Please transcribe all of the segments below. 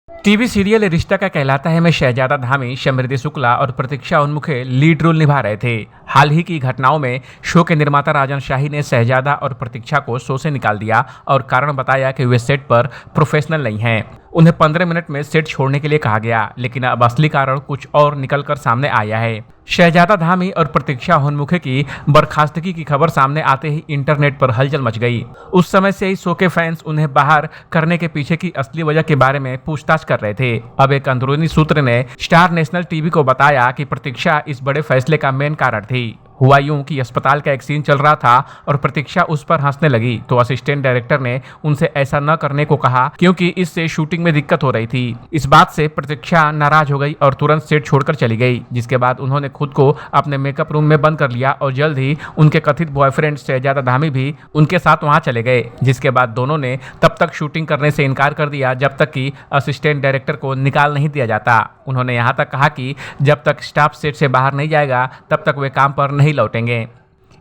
TV serial रिश्ता का कहलाता है में शहजादा धामी, समृद्धि शुक्ला और प्रतीक्षा उन्मुखे लीड रोल निभा रहे थे। हाल ही की घटनाओं में शो के निर्माता राजन शाही ने शहजादा और प्रतीक्षा को शो से निकाल दिया और कारण बताया कि वे सेट पर प्रोफेशनल नहीं हैं। उन्हें 15 मिनट में सेट छोड़ने के लिए कहा गया, लेकिन अब असली कारण कुछ और निकलकर सामने आया है। शहजादा धामी और प्रतीक्षा होनमुखे की बर्खास्तगी की खबर सामने आते ही इंटरनेट पर हलचल मच गई। उस समय से ही शो के फैंस उन्हें बाहर करने के पीछे की असली वजह के बारे में पूछताछ कर रहे थे। अब एक अंदरूनी सूत्र ने स्टार नेशनल टीवी को बताया कि प्रतीक्षा इस बड़े फैसले का मेन कारण थी। हुआ यूं कि अस्पताल का एक सीन चल रहा था और प्रतीक्षा उस पर हंसने लगी तो असिस्टेंट डायरेक्टर ने उनसे ऐसा न करने को कहा, क्योंकि इससे शूटिंग में दिक्कत हो रही थी। इस बात से प्रतीक्षा नाराज हो गई और तुरंत सेट छोड़कर चली गई, जिसके बाद उन्होंने खुद को अपने मेकअप रूम में बंद कर लिया और जल्द ही उनके कथित बॉयफ्रेंड शहजादा धामी भी उनके साथ वहां चले गए। जिसके बाद दोनों ने तब तक शूटिंग करने से इनकार कर दिया जब तक कि असिस्टेंट डायरेक्टर को निकाल नहीं दिया जाता। उन्होंने यहाँ तक कहा कि जब तक स्टाफ सेट से बाहर नहीं जाएगा तब तक वे काम पर नहीं लौटेंगे।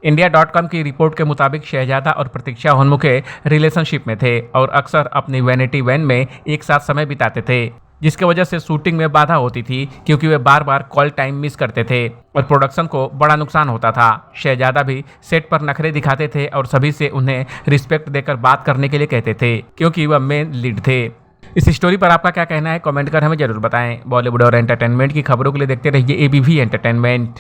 India.com की रिपोर्ट के मुताबिक शहजादा और प्रतीक्षा होनमुखे रिलेशनशिप में थे और अक्सर अपनी वैनिटी वैन में एक साथ समय बिताते थे, जिसकी वजह से शूटिंग में बाधा होती थी क्योंकि वे बार बार कॉल टाइम मिस करते थे और प्रोडक्शन को बड़ा नुकसान होता था। शहजादा भी सेट पर नखरे दिखाते थे और सभी से उन्हें रिस्पेक्ट देकर बात करने के लिए कहते थे, क्योंकि वह मेन लीड थे। इस स्टोरी पर आपका क्या कहना है, कमेंट कर हमें जरूर बताएं। बॉलीवुड और एंटरटेनमेंट की खबरों के लिए देखते रहिए ABV एंटरटेनमेंट।